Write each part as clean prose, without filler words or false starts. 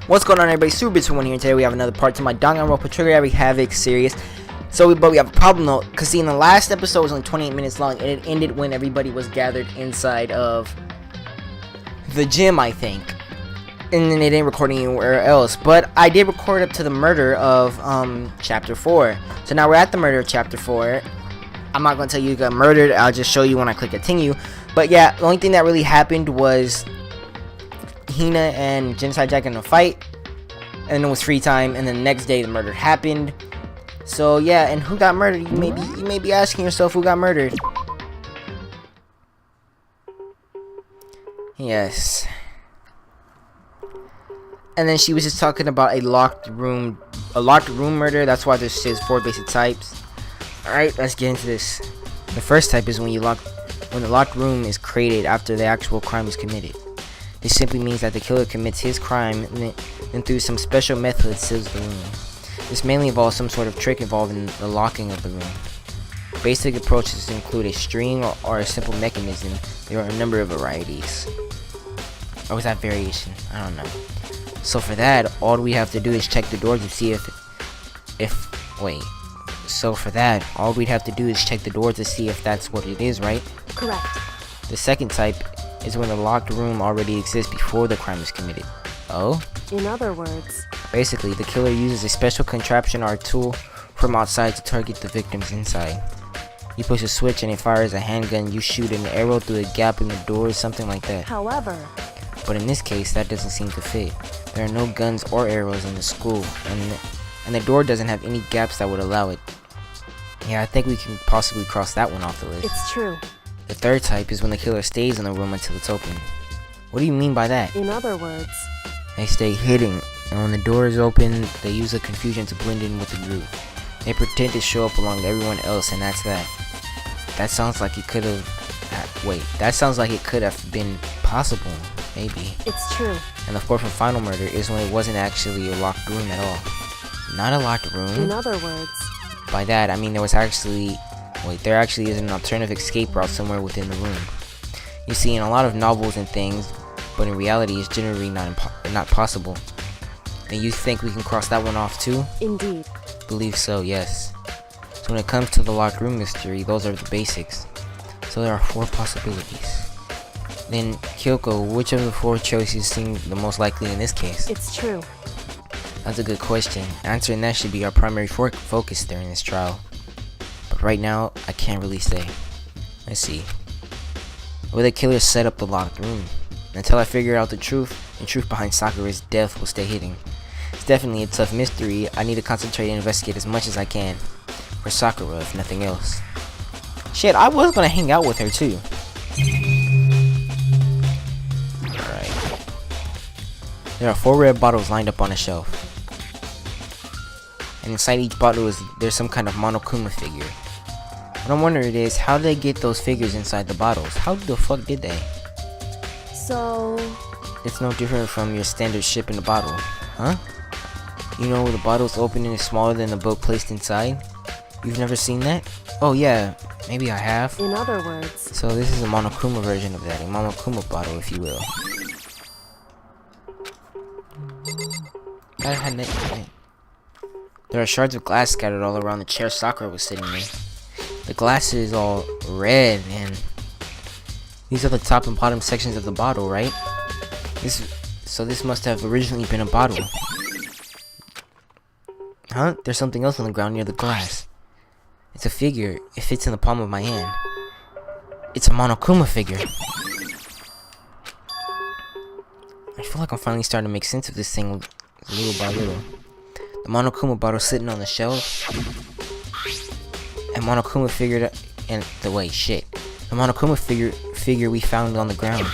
What's going on, everybody? Super Bitch One here, and today we have another part to my Danganronpa Happy Havoc series. But we have a problem though, because see, in the last episode was only 28 minutes long, and it ended when everybody was gathered inside of the gym, I think. And then they didn't record anywhere else. But I did record up to the murder of chapter 4. So now we're at the murder of chapter 4. I'm not going to tell you who got murdered, I'll just show you when I click continue. But yeah, the only thing that really happened was Hina and Genocide Jack in a fight, and then it was free time, and then the next day the murder happened. So yeah, and who got murdered? You may be asking yourself who got murdered. Yes. And then she was just talking about a locked room murder. That's why this says 4 basic types. Alright, let's get into this. The first type is when the locked room is created after the actual crime is committed. This simply means that the killer commits his crime and then through some special method seals the room. This mainly involves some sort of trick involving the locking of the room. Basic approaches include a string or a simple mechanism. There are a number of varieties. Or was that variation? I don't know. So for that, all we have to do is check the doors to see all we'd have to do is check the doors to see if that's what it is, right? Correct. The second type is when the locked room already exists before the crime is committed. Oh? In other words, basically, the killer uses a special contraption or tool from outside to target the victims inside. You push a switch and it fires a handgun. You shoot an arrow through a gap in the door or something like that. However, but in this case, that doesn't seem to fit. There are no guns or arrows in the school, and the door doesn't have any gaps that would allow it. Yeah, I think we can possibly cross that one off the list. it's true. The third type is when the killer stays in the room until it's open. What do you mean by that? In other words, they stay hidden, and when the door is open, they use the confusion to blend in with the group. They pretend to show up along with everyone else, and that's that. That sounds like it could have... that sounds like it could have been possible. Maybe. it's true. And the fourth and final murder is when it wasn't actually a locked room at all. Not a locked room. In other words, By that, I mean there actually is an alternative escape route somewhere within the room. You see, in a lot of novels and things, but in reality it's generally not possible. And you think we can cross that one off too? indeed. Believe so, yes. So when it comes to the locked room mystery, those are the basics. So there are 4 possibilities. Then, Kyoko, which of the 4 choices seem the most likely in this case? It's true. That's a good question. Answering that should be our primary focus during this trial. But right now, I can't really say. Let's see. Will the killer set up the locked room? Until I figure out the truth behind Sakura's death will stay hidden. It's definitely a tough mystery. I need to concentrate and investigate as much as I can. For Sakura, if nothing else. Shit, I was gonna hang out with her too. Alright. There are 4 red bottles lined up on a shelf. And inside each bottle there's some kind of Monokuma figure. What I'm wondering is, how did they get those figures inside the bottles? How the fuck did they? So, It's no different from your standard ship in a bottle, huh? You know, the bottle's opening is smaller than the book placed inside? You've never seen that? Oh yeah, maybe I have. in other words, So this is a Monokuma version of that, a Monokuma bottle, if you will. There are shards of glass scattered all around the chair Sakura was sitting in. The glass is all red, and these are the top and bottom sections of the bottle, right? This must have originally been a bottle. Huh? There's something else on the ground near the glass. It's a figure. It fits in the palm of my hand. It's a Monokuma figure. I feel like I'm finally starting to make sense of this thing little by little. The Monokuma bottle sitting on the shelf. And Monokuma figure the Monokuma figure we found on the ground.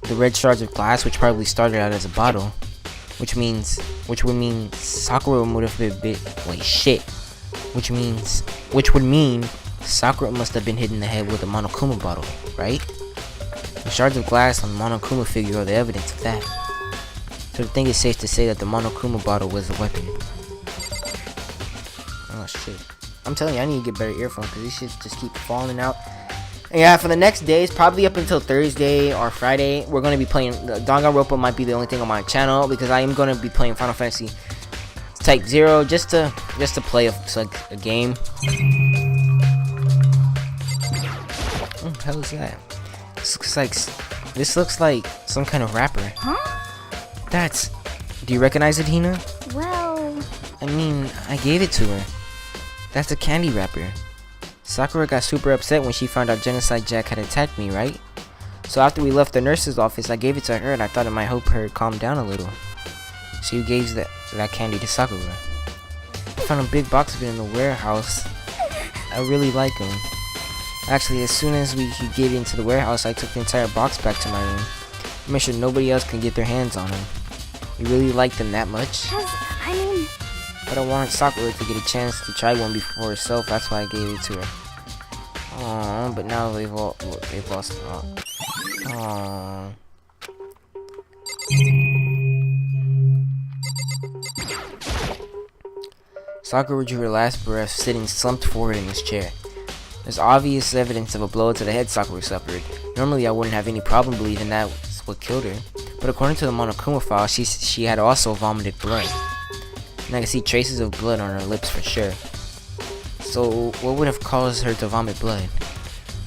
The red shards of glass, which probably started out as a bottle, which would mean Sakura would have been which would mean Sakura must have been hit in the head with a Monokuma bottle, right? The shards of glass on the Monokuma figure are the evidence of that. So I think it's safe to say that the Monokuma bottle was a weapon. Oh shit. I'm telling you, I need to get better earphones because these shits just keep falling out. Yeah, for the next days, probably up until Thursday or Friday, we're going to be playing. Danganronpa might be the only thing on my channel because I am going to be playing Final Fantasy Type 0 just to play a game. What the hell is that? This looks like some kind of wrapper. Huh? Do you recognize it, Hina? Well... I mean, I gave it to her. That's a candy wrapper. Sakura got super upset when she found out Genocide Jack had attacked me, right? So after we left the nurse's office, I gave it to her and I thought it might help her calm down a little. So you gave that candy to Sakura. I found a big box of it in the warehouse. I really like them. Actually, as soon as we could get into the warehouse, I took the entire box back to my room. I made sure nobody else can get their hands on them. You really like them that much? I mean... But I wanted Sakura to get a chance to try one before herself, that's why I gave it to her. Aww, but now they've lost. Aww. Sakura drew her last breath, sitting slumped forward in his chair. There's obvious evidence of a blow to the head Sakura suffered. Normally I wouldn't have any problem believing that's what killed her, but according to the Monokuma file, she had also vomited blood. And I can see traces of blood on her lips for sure. So what would have caused her to vomit blood?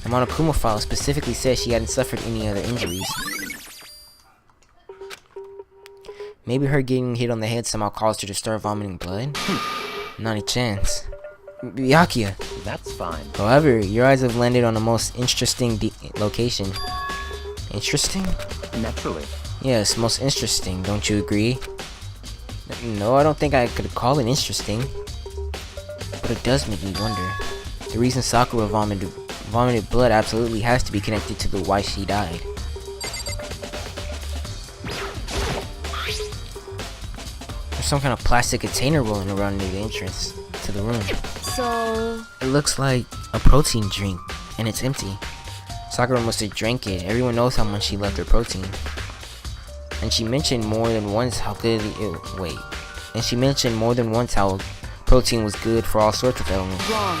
The Monokuma file specifically says she hadn't suffered any other injuries. Maybe her getting hit on the head somehow caused her to start vomiting blood? Not a chance. Byakuya. That's fine. However, your eyes have landed on the most interesting location. Interesting? Naturally. Yes, most interesting, don't you agree? No, I don't think I could call it interesting. But it does make me wonder. The reason Sakura vomited blood absolutely has to be connected to the why she died. There's some kind of plastic container rolling around near the entrance to the room. So... It looks like a protein drink, and it's empty. Sakura must have drank it. Everyone knows how much she loved her protein. And she mentioned more than once how good how protein was good for all sorts of ailments. Wrong.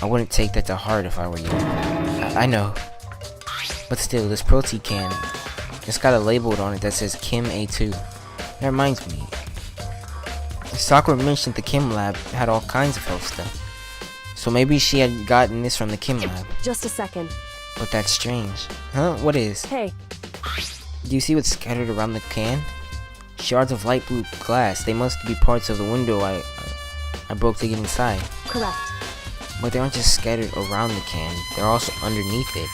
I wouldn't take that to heart if I were you. I know. But still, this protein can, it's got a label on it that says Kim A2. That reminds me. Sakura mentioned the Kim lab had all kinds of health stuff. So maybe she had gotten this from the Kim lab. Just a second. But that's strange. Huh? What is? Hey. Do you see what's scattered around the can? Shards of light blue glass. They must be parts of the window I broke to get inside. Correct. But they aren't just scattered around the can. They're also underneath it.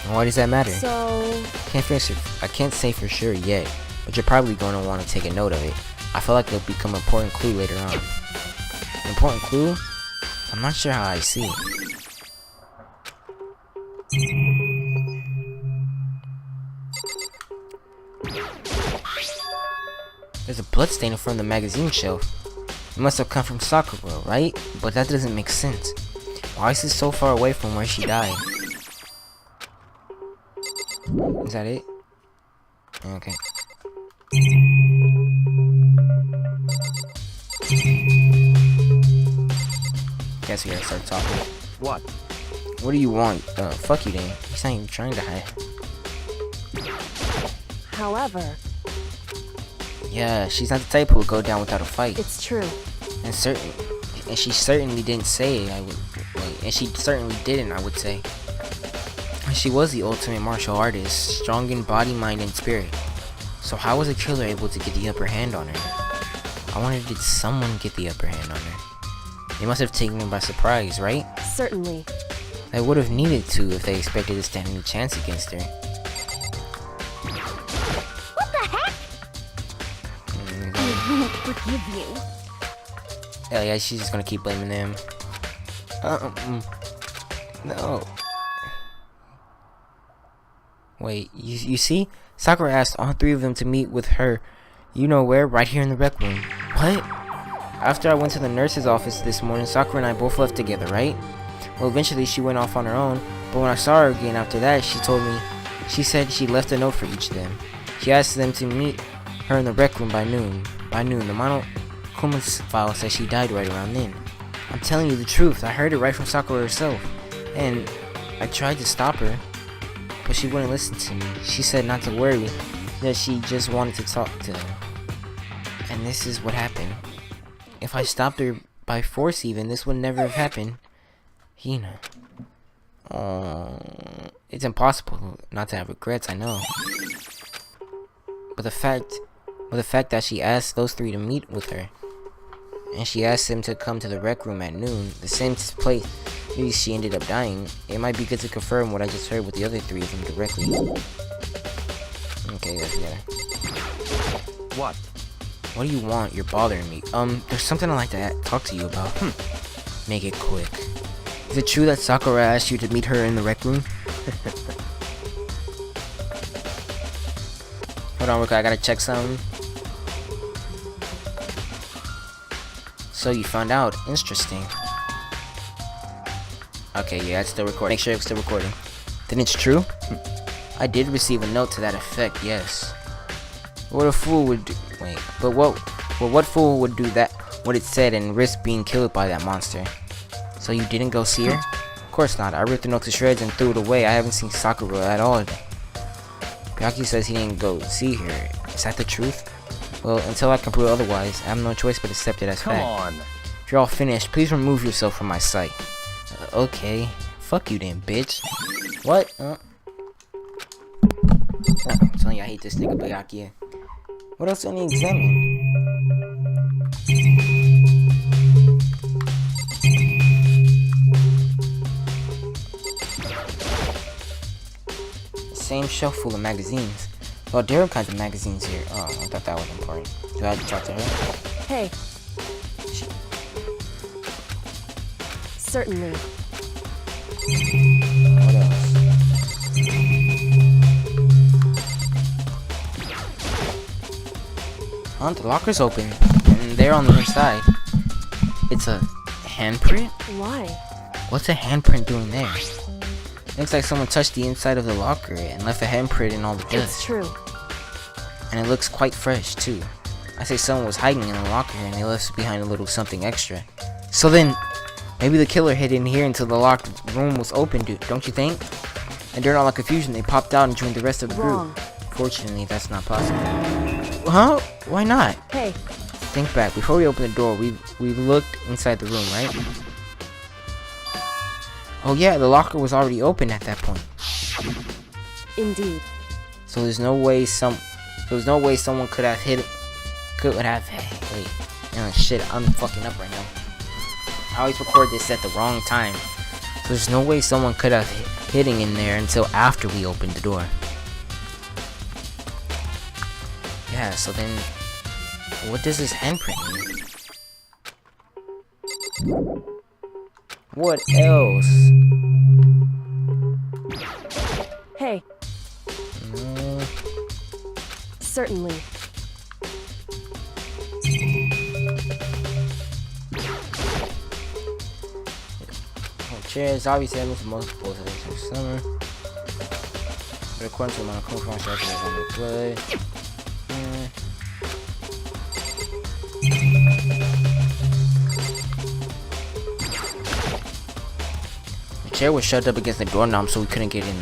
And why does that matter? So... I can't say for sure yet, but you're probably going to want to take a note of it. I feel like it'll become an important clue later on. An important clue? I'm not sure how I see it. There's a bloodstain in front of the magazine shelf. It must have come from Sakura, right? But that doesn't make sense. Why is this so far away from where she died? Is that it? Okay. Guess we gotta start talking. What? What do you want? Fuck you then. He's not even trying to hide. However... Yeah, she's not the type who would go down without a fight. It's true. And she certainly didn't say I would. And she certainly didn't, I would say. She was the ultimate martial artist, strong in body, mind, and spirit. So how was the killer able to get the upper hand on her? I wonder, did someone get the upper hand on her? They must have taken her by surprise, right? Certainly. They would have needed to if they expected to stand any chance against her. What the heck? I won't forgive you. Hell yeah, she's just gonna keep blaming them. No. Wait, you see? Sakura asked all three of them to meet with her, you know where, right here in the rec room. What? After I went to the nurse's office this morning, Sakura and I both left together, right? Well, eventually she went off on her own, but when I saw her again after that, she said she left a note for each of them. She asked them to meet her in the rec room by noon. The Monokuma's file says she died right around then. I'm telling you the truth, I heard it right from Sakura herself. And I tried to stop her, but she wouldn't listen to me. She said not to worry, that she just wanted to talk to him. And this is what happened. If I stopped her by force even, this would never have happened. Hina. It's impossible not to have regrets, I know. But the fact that she asked those three to meet with her, and she asked them to come to the rec room at noon, the same place maybe she ended up dying, it might be good to confirm what I just heard with the other three of them directly. Okay, that's better. What? What do you want? You're bothering me. There's something I'd like to talk to you about. Make it quick. Is it true that Sakura asked you to meet her in the rec room? Hold on, I gotta check something. So you found out. Interesting. Okay, yeah, it's still recording. Make sure it's still recording. Then it's true? I did receive a note to that effect, yes. What a fool would do. Wait, but what fool would do that, what it said, and risk being killed by that monster? So you didn't go see her? Of course not. I ripped the note to shreds and threw it away. I haven't seen Sakura at all. Byakuya says he didn't go see her. Is that the truth? Well, until I can prove otherwise, I have no choice but accept it as fact. Come on. If you're all finished, please remove yourself from my sight. Okay. Fuck you then, bitch. What? I'm telling you, I hate this nigga Byakuya. What else do I need to examine? Same shelf full of magazines. Well, there are kinds of magazines here. Oh, I thought that was important. Do I have to talk to her? Hey. Certainly. What else? Oh, the locker's open, and they're on the inside. It's a handprint? Why? What's a handprint doing there? Looks like someone touched the inside of the locker and left a handprint in all the dust. It's true. And it looks quite fresh, too. I say someone was hiding in the locker and they left behind a little something extra. So then, maybe the killer hid in here until the locked room was open, don't you think? And during all the confusion, they popped out and joined the rest of the Wrong. group. Fortunately, that's not possible. Huh? Why not? Hey. Think back. Before we opened the door, we looked inside the room, right? Oh yeah, the locker was already open at that point. Indeed. So there's no way someone could have hit it. Wait. Oh shit, I'm fucking up right now. I always record this at the wrong time. So there's no way someone could have hidden in there until after we opened the door. Yeah, so then what does this handprint mean? What else? Hey. Certainly. Chairs obviously having for multiple of this summer. But according to Makoto Naegi, on the play. The chair was shoved up against the doorknob so we couldn't get in.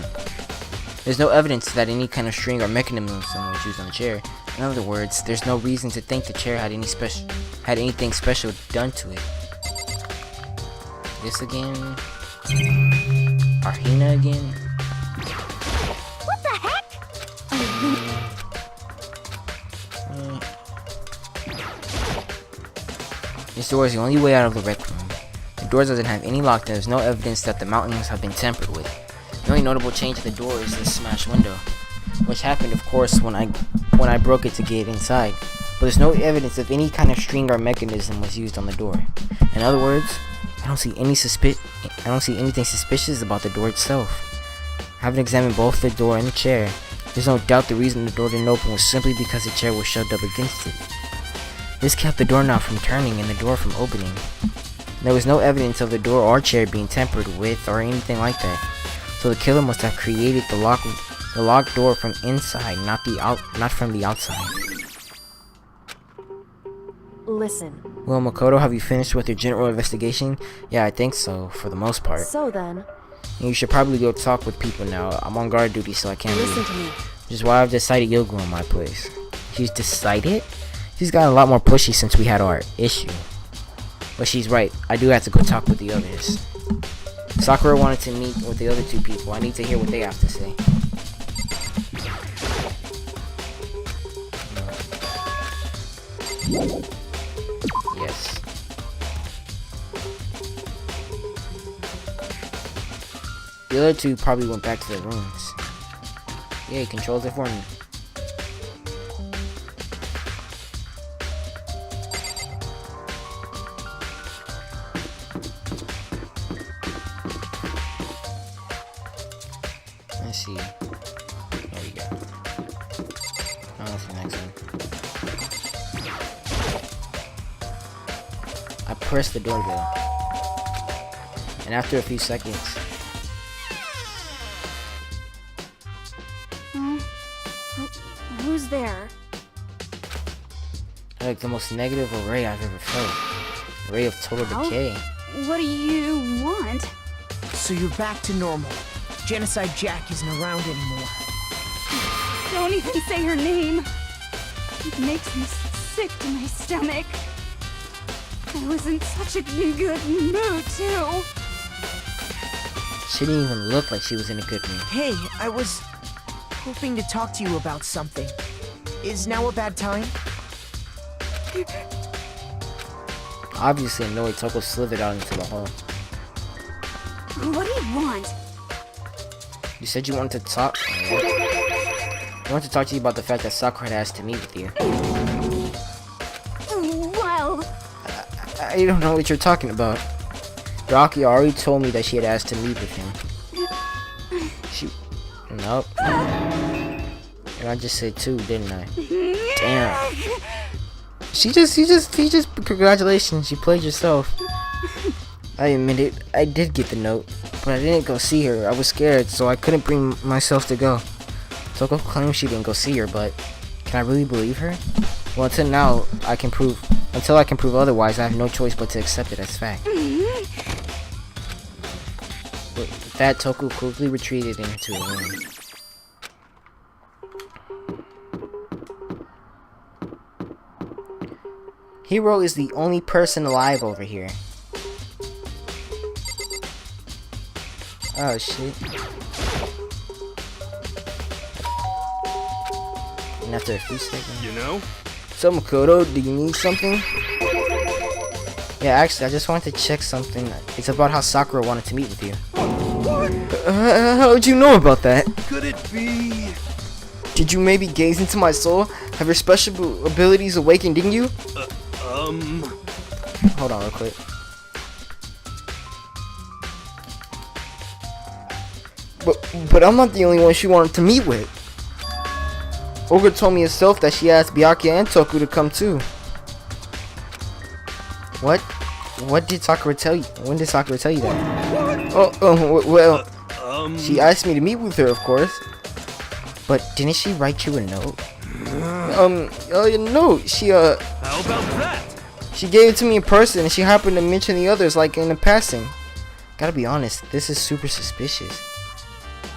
There's no evidence that any kind of string or mechanism was used on the chair. In other words, there's no reason to think the chair had anything special done to it. This again? Arhina again? What the heck? This door is the only way out of the rec room. The door doesn't have any lock, and there's no evidence that the mountings have been tampered with. The only notable change to the door is the smashed window, which happened, of course, when I broke it to get inside. But there's no evidence of any kind of string or mechanism was used on the door. In other words, I don't see anything suspicious about the door itself. Having examined both the door and the chair, there's no doubt the reason the door didn't open was simply because the chair was shoved up against it. This kept the doorknob from turning and the door from opening. There was no evidence of the door or chair being tampered with or anything like that. So the killer must have created the locked door from inside, not from the outside. Listen. Well, Makoto, have you finished with your general investigation? Yeah, I think so, for the most part. So then, You should probably go talk with people now. I'm on guard duty, so I can't Listen leave. to me. Which is why I've decided you'll go in my place. She's decided? She's gotten a lot more pushy since we had our issue. But she's right. I do have to go talk with the others. Sakura wanted to meet with the other 2 people. I need to hear what they have to say. Yes. The other 2 probably went back to their rooms. Yeah, he controls it for me. Let's see. There we go. Now that's the next one. I pressed the doorbell. And after a few seconds, Who's there? like the most negative array I've ever felt. Array of total How? decay. What do you want? So you're back to normal. Genocide Jack isn't around anymore. Don't even say her name. It makes me sick to my stomach. I was in such a good mood, too. She didn't even look like she was in a good mood. Hey, I was hoping to talk to you about something. Is now a bad time? Obviously annoyed, Toko slithered out into the hall. What do you want? You said you wanted to talk. I wanted to talk to you about the fact that Sakura had asked to meet with you. Well, I don't know what you're talking about. Rocky already told me that she had asked to meet with him. Nope. And I just said 2, didn't I? Damn. She just, congratulations, you played yourself. I admit it, I did get the note, but I didn't go see her. I was scared, so I couldn't bring myself to go. Toko claims she didn't go see her, but can I really believe her? Well, until I can prove otherwise, I have no choice but to accept it as fact. With that, Toko quickly retreated into her room. Hero is the only person alive over here. Oh shit. And after a few seconds. You know? So Makoto, do you need something? Yeah, actually, I just wanted to check something. It's about how Sakura wanted to meet with you. How'd you know about that? Could it be? Did you maybe gaze into my soul? Have your special abilities awakened in you? Hold on real quick. But I'm not the only one she wanted to meet with. Olga told me herself that she asked Byakuya and Toku to come too. What did Sakura tell you? When did Sakura tell you that? Well, she asked me to meet with her, of course. But didn't she write you a note? No, How about that? she gave it to me in person, and she happened to mention the others, like, in a passing. Gotta be honest, this is super suspicious.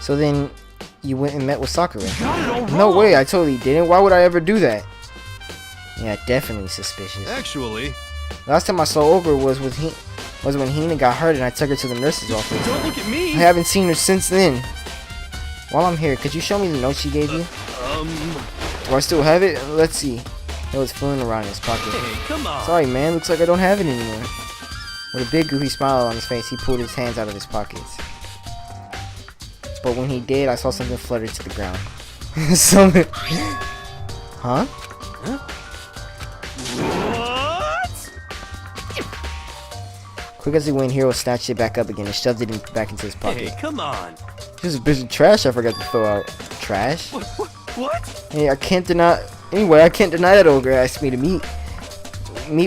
So then, you went and met with Sakura? No way, I totally didn't. Why would I ever do that? Yeah, definitely suspicious. Actually, Last time I saw Olga was when Hina got hurt and I took her to the nurse's office. don't look at me. I haven't seen her since then. While I'm here, could you show me the note she gave you? Do I still have it? Let's see. It was fooling around in his pocket. Hey, come on. Sorry, man. Looks like I don't have it anymore. With a big goofy smile on his face, he pulled his hands out of his pockets. But when he did, I saw something flutter to the ground. Something. Huh? What? Quick as he went, Hero snatched it back up again and shoved it back into his pocket. Hey, come on. This is a bit of trash I forgot to throw out. Trash? What? Hey, I can't deny that Olga asked me to meet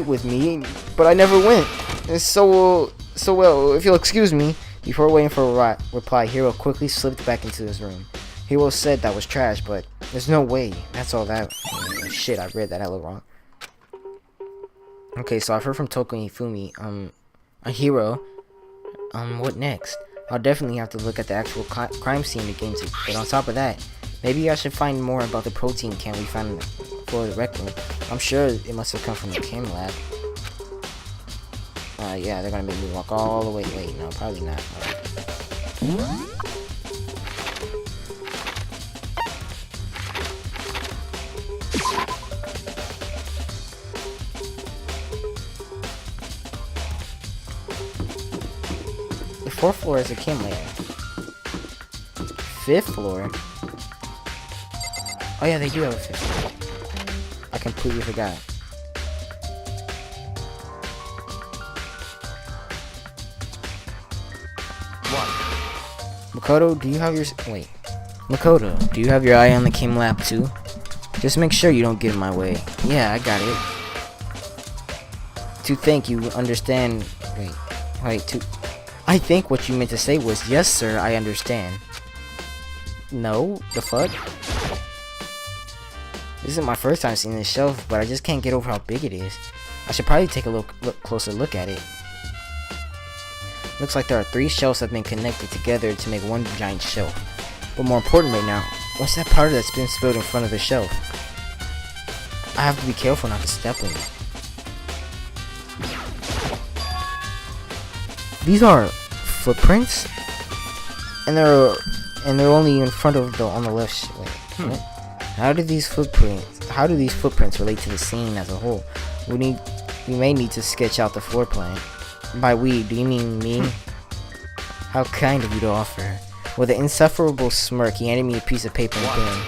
with me, but I never went. And so well, if you'll excuse me. Before waiting for a reply, Hero quickly slipped back into his room. Hero said that was trash, but there's no way. That's all that. Shit, I read that a little wrong. Okay, so I've heard from Toko and Hifumi. Hero. What next? I'll definitely have to look at the actual crime scene again too. But on top of that, maybe I should find more about the protein can we found in the floor of the rec room. I'm sure it must have come from the chem lab. Yeah, they're gonna make me walk all the way. Wait, no, probably not. The 4th floor is a chem lab. 5th floor? Oh yeah, they do have a 5th floor. I completely forgot. Makoto, do you have your... Wait. Makoto, do you have your eye on the chem lab too? Just make sure you don't get in my way. Yeah, I got it. To think you understand... Wait, I think what you meant to say was, yes sir, I understand. No? The fuck? This isn't my first time seeing this shelf, but I just can't get over how big it is. I should probably take a closer look at it. Looks like there are 3 shelves that have been connected together to make one giant shelf. But more important right now, what's that powder that's been spilled in front of the shelf? I have to be careful not to step in it. These are footprints? And they're only in front of on the left. Wait, How do these footprints relate to the scene as a whole? We may need to sketch out the floor plan. By we, do you mean me? How kind of you to offer. With an insufferable smirk, he handed me a piece of paper and pen.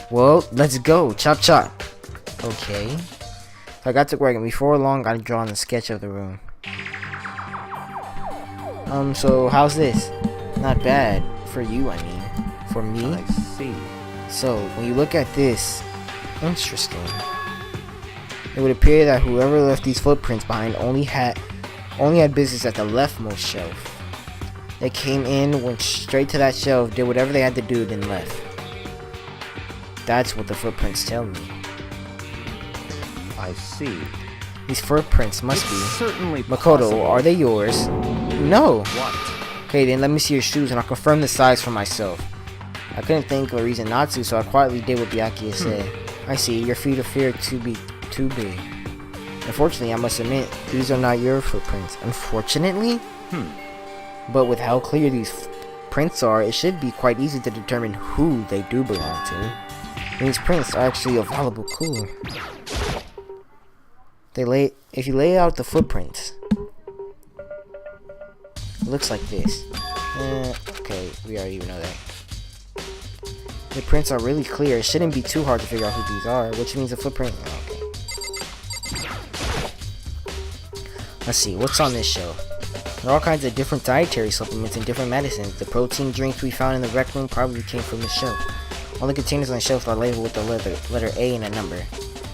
Well, let's go. Chop chop. Okay. I got to work, and before long, I drawn a sketch of the room. So how's this? Not bad. For you, I mean. For me? I see. So, when you look at this, interesting. It would appear that whoever left these footprints behind only had business at the leftmost shelf. They came in, went straight to that shelf, did whatever they had to do, then left. That's what the footprints tell me. I see. These footprints must be. Certainly Makoto, possible. are they yours? No. What? Okay, then let me see your shoes and I'll confirm the size for myself. I couldn't think of a reason not to, so I quietly did what Byakuya said. I see, your feet appear to be too big. Unfortunately, I must admit, these are not your footprints. Unfortunately? But with how clear these prints are, it should be quite easy to determine who they do belong to. These prints are actually a valuable clue. If you lay out the footprints, it looks like this. Okay, we already know that. The prints are really clear. It shouldn't be too hard to figure out who these are, which means the footprint. Okay. Let's see, what's on this shelf? There are all kinds of different dietary supplements and different medicines. The protein drinks we found in the rec room probably came from this shelf. All the containers on the shelf are labeled with the letter A and a number.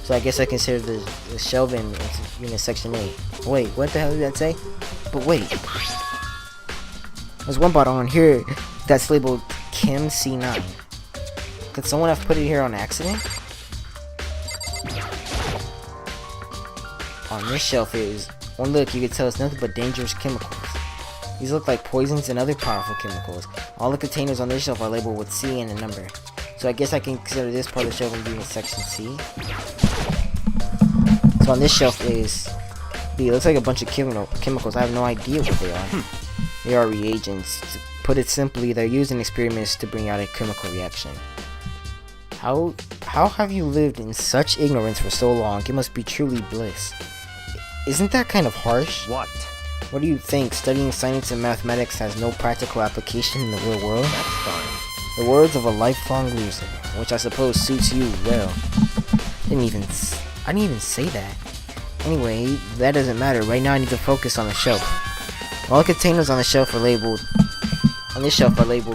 So I guess I consider the shelving in section A. Wait, what the hell did that say? But wait. There's one bottle on here that's labeled Chem C9. Could someone have put it here on accident? On this shelf is one look, you can tell it's nothing but dangerous chemicals. These look like poisons and other powerful chemicals. All the containers on this shelf are labeled with C and a number. So I guess I can consider this part of the shelf being in section C. So on this shelf is B. It looks like a bunch of chemicals. I have no idea what they are. They are reagents. To put it simply, they're used in experiments to bring out a chemical reaction. How have you lived in such ignorance for so long? It must be truly bliss. Isn't that kind of harsh? What? What do you think? Studying science and mathematics has no practical application in the real world? That's fine. The words of a lifelong loser, which I suppose suits you well. I didn't even say that. Anyway, that doesn't matter. Right now I need to focus on the shelf. All the containers on the shelf are labeled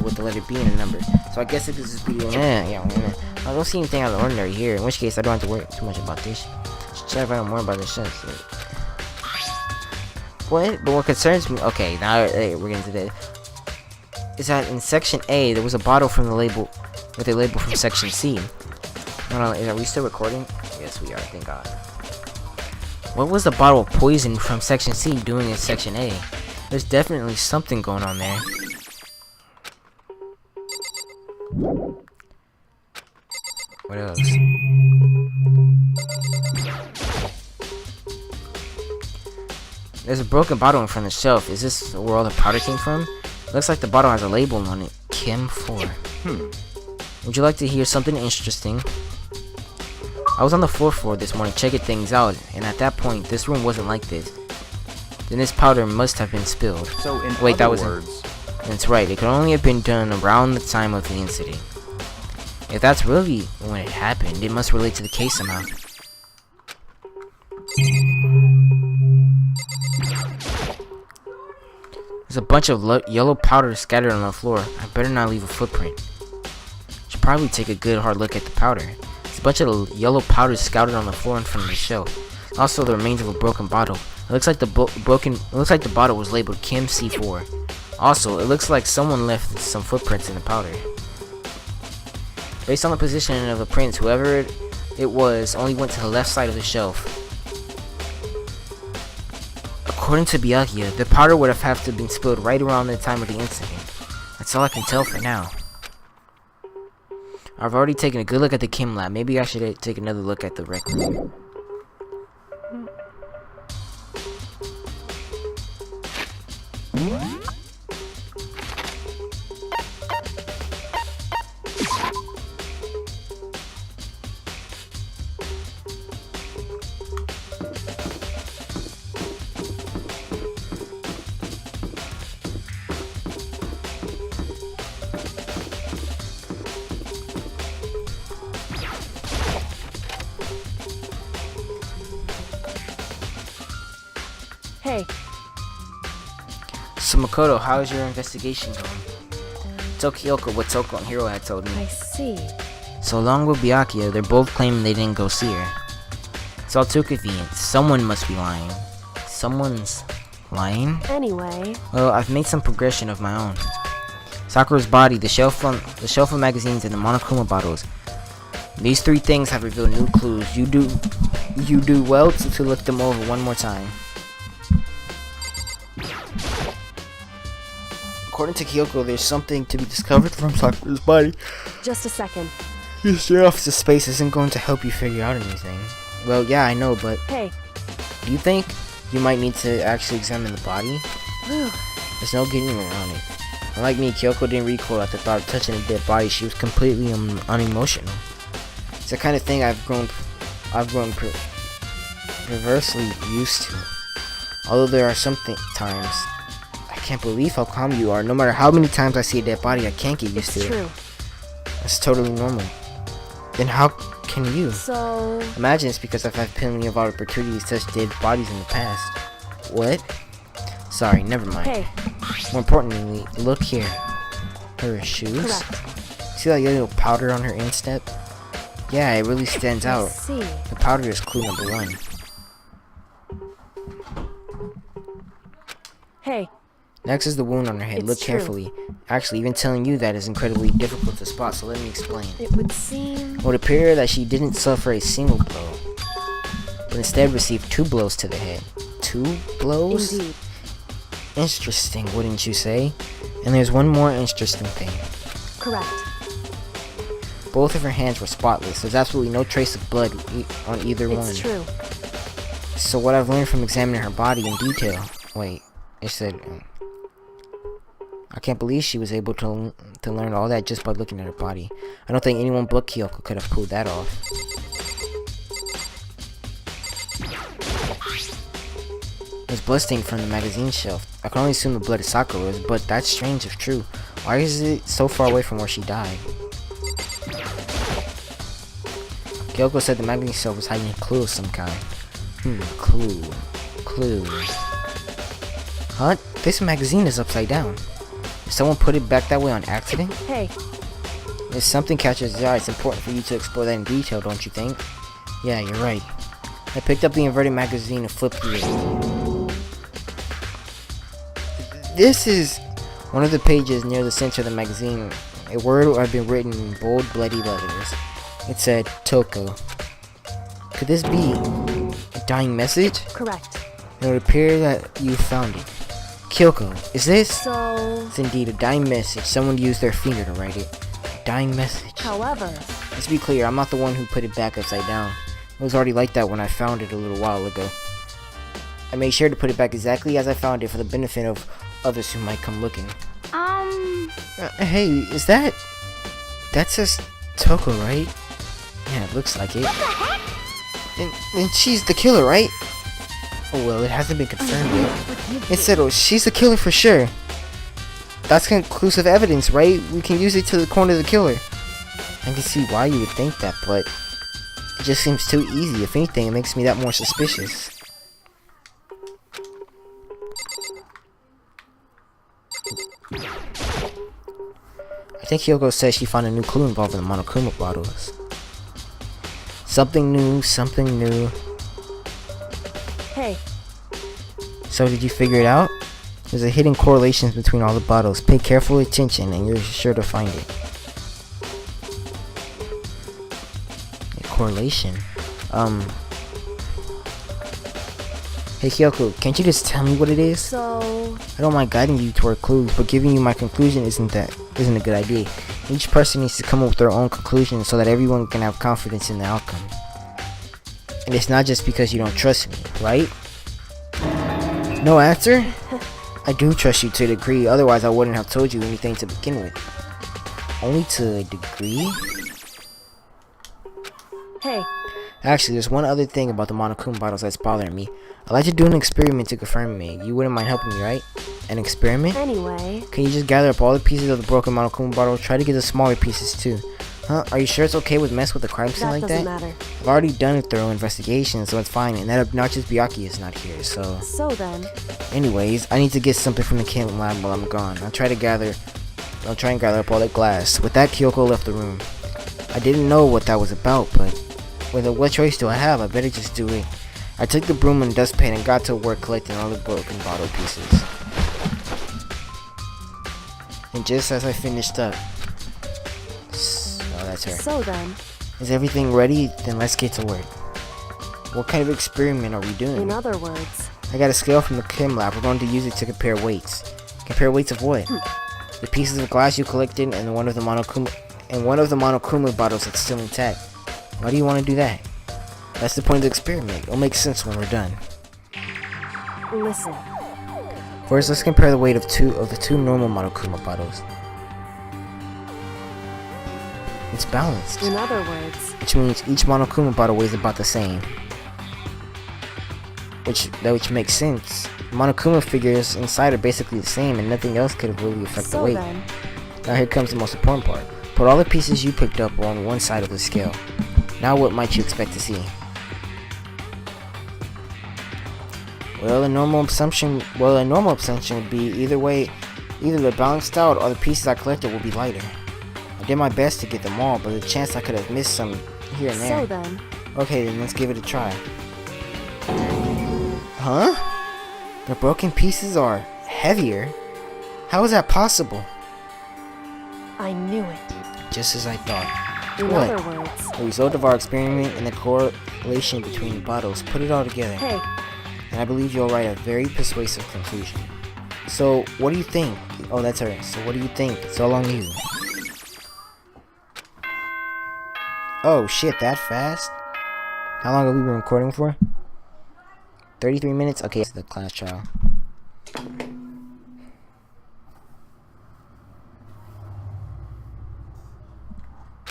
with the letter B and a number. So I guess it could just be I don't see anything out of the ordinary here. In which case I don't have to worry too much about this. Should check out more about the shelf. What? But what concerns me? Okay, now we're getting to that. Is that in section A there was a bottle from the label with a label from section C. Are we still recording? Yes, we are. Thank God. What was the bottle of poison from section C doing in section A? There's definitely something going on there. What else? There's a broken bottle in front of the shelf. Is this where all the powder came from? Looks like the bottle has a label on it. Kim 4. Would you like to hear something interesting? I was on the 4th floor this morning checking things out, and at that point, this room wasn't like this. Then this powder must have been spilled. So in Wait, that other was words, That's right, it could only have been done around the time of the incident. If that's really when it happened, it must relate to the case somehow. There's a bunch of yellow powder scattered on the floor. I better not leave a footprint. Should probably take a good hard look at the powder. There's a bunch of yellow powder scattered on the floor in front of the shelf. Also, the remains of a broken bottle. It looks like the bottle was labeled Kim C4. Also, it looks like someone left some footprints in the powder. Based on the position of the prints, whoever it was only went to the left side of the shelf. According to Byakuya, the powder would have to been spilled right around the time of the incident. That's all I can tell for now. I've already taken a good look at the Kim lab. Maybe I should take another look at the rec room. Hey, So Makoto, how's your investigation going? Tell Kyoko what Toko and Hiro had told me. I see. So along with Byakuya, they're both claiming they didn't go see her. It's all too convenient. Someone must be lying. Someone's lying? Anyway, Well, I've made some progression of my own. Sakura's body, the shelf of magazines, and the Monokuma bottles. These three things have revealed new clues. You do well to look them over one more time. According to Kyoko, there's something to be discovered from Sakura's body. just a second. Your sheer office space isn't going to help you figure out anything. Well, yeah, I know, but Hey, do you think you might need to actually examine the body? There's no getting around it. Unlike me, Kyoko didn't recoil at the thought of touching a dead body. She was completely unemotional. It's the kind of thing I've grown perversely used to. Although there are some times I can't believe how calm you are. No matter how many times I see a dead body, I can't get used to it's it. true. That's totally normal. Then how can you? So, Imagine it's because I've had plenty of opportunities to touch dead bodies in the past. What? Sorry, never mind. hey, More importantly, look here. Her shoes? correct. See that yellow powder on her instep? Yeah, it really stands I out. see. The powder is clue number 1. Hey, Next is the wound on her head. It's Look true. carefully. Actually, even telling you that is incredibly difficult to spot, so let me explain. it would seem... It would appear that she didn't suffer a single blow, but instead received 2 blows to the head. 2 blows? Indeed. Interesting, wouldn't you say? And there's one more interesting thing. Correct. Both of her hands were spotless. There's absolutely no trace of blood on either one. It's true. So what I've learned from examining her body in detail... Wait, it said... I can't believe she was able to learn all that just by looking at her body. I don't think anyone but Kyoko could have pulled that off. There's bloodstain from the magazine shelf. I can only assume the blood is Sakura's, but that's strange if true. Why is it so far away from where she died? Kyoko said the magazine shelf was hiding a clue of some kind. Clue. Huh? This magazine is upside down. Did someone put it back that way on accident? Hey, If something catches your eye, it's important for you to explore that in detail, don't you think? Yeah, you're right. I picked up the inverted magazine and flipped through it. This is one of the pages near the center of the magazine. A word had been written in bold, bloody letters. It said, Toko. Could this be a dying message? correct. It would appear that you found it. Kyoko, is this? So, It's indeed a dying message. Someone used their finger to write it. A dying message. however, Let's be clear, I'm not the one who put it back upside down. It was already like that when I found it a little while ago. I made sure to put it back exactly as I found it for the benefit of others who might come looking. Hey, is that... That says Toko, right? Yeah, it looks like it. What the heck? And she's the killer, right? Oh well, it hasn't been confirmed yet. It said, oh, she's the killer for sure. That's conclusive evidence, right? We can use it to corner the killer. I can see why you would think that, but it just seems too easy. If anything, it makes me that more suspicious. I think Hyoko says she found a new clue involving the Monokuma bottles. Something new, something new. Hey. So did you figure it out? There's a hidden correlation between all the bottles. Pay careful attention and you're sure to find it. A correlation? Hey Hyoko, can't you just tell me what it is? So... I don't mind guiding you toward clues, but giving you my conclusion isn't a good idea. Each person needs to come up with their own conclusion so that everyone can have confidence in the outcome. And it's not just because you don't trust me, right? No answer? I do trust you to a degree, otherwise I wouldn't have told you anything to begin with. Only to a degree? Hey. Actually, there's one other thing about the Monokuma bottles that's bothering me. I'd like to do an experiment to confirm me. You wouldn't mind helping me, right? An experiment? Anyway. Can you just gather up all the pieces of the broken Monokuma bottle? Try to get the smaller pieces too. Huh? Are you sure it's okay with mess with a crime scene like that? Matter. I've already done a thorough investigation, so it's fine. And that obnoxious Byakuya is not here, so... So then... Anyways, I need to get something from the chem lab while I'm gone. I'll try and gather up all that glass. With that, Kyoko left the room. I didn't know what that was about, but... what choice do I have? I better just do it. I took the broom and dustpan and got to work collecting all the broken bottle pieces. And just as I finished up... Oh, that's her. So then... Is everything ready? Then let's get to work. What kind of experiment are we doing? In other words... I got a scale from the chem lab. We're going to use it to compare weights. Compare weights of what? The pieces of glass you collected and one of the Monokuma bottles that's still intact. Why do you want to do that? That's the point of the experiment. It'll make sense when we're done. Listen. First, let's compare the weight of the two normal Monokuma bottles. It's balanced. In other words... Which means each Monokuma bottle weighs about the same. Which makes sense. Monokuma figures inside are basically the same and nothing else could really affect the weight. Then. Now here comes the most important part. Put all the pieces you picked up on one side of the scale. Now what might you expect to see? Well, a normal assumption would be either they're balanced out or the pieces I collected will be lighter. I did my best to get them all, but the chance I could have missed some here and there. So then. Okay, then let's give it a try. Huh? The broken pieces are heavier? How is that possible? I knew it. Just as I thought. In What? other words... The result of our experiment and the correlation between the bottles. Put it all together. Hey. And I believe you'll write a very persuasive conclusion. So, what do you think? Oh, that's her. So, what do you think? It's all on you. Oh, shit, that fast? How long have we been recording for? 33 minutes? Okay, it's the class trial.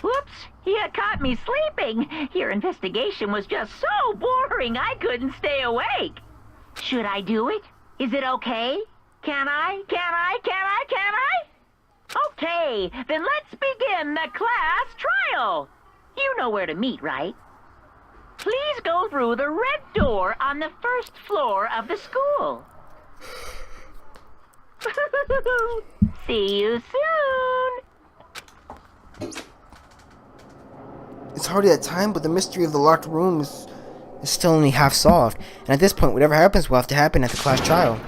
Whoops! You caught me sleeping. Your investigation was just so boring I couldn't stay awake. Should I do it? Is it okay? Can I? Okay, then let's begin the class trial. You know where to meet, right? Please go through the red door on the first floor of the school. See you soon. It's hardly that time, but the mystery of the locked room is still only half solved. And at this point, whatever happens will have to happen at the class trial.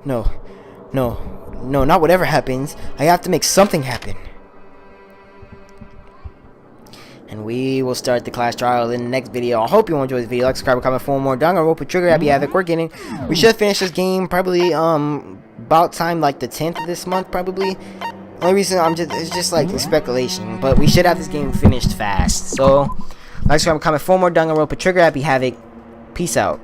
No, not whatever happens. I have to make something happen. And we will start the class trial in the next video. I hope you enjoyed this video. Like, subscribe, comment for more. Danganronpa, Trigger, Happy Havoc. We should finish this game probably about time like the 10th of this month probably. Only reason it's just like speculation, but we should have this game finished fast. So, like, subscribe, comment for more Danganronpa. Trigger Happy Havoc. Peace out.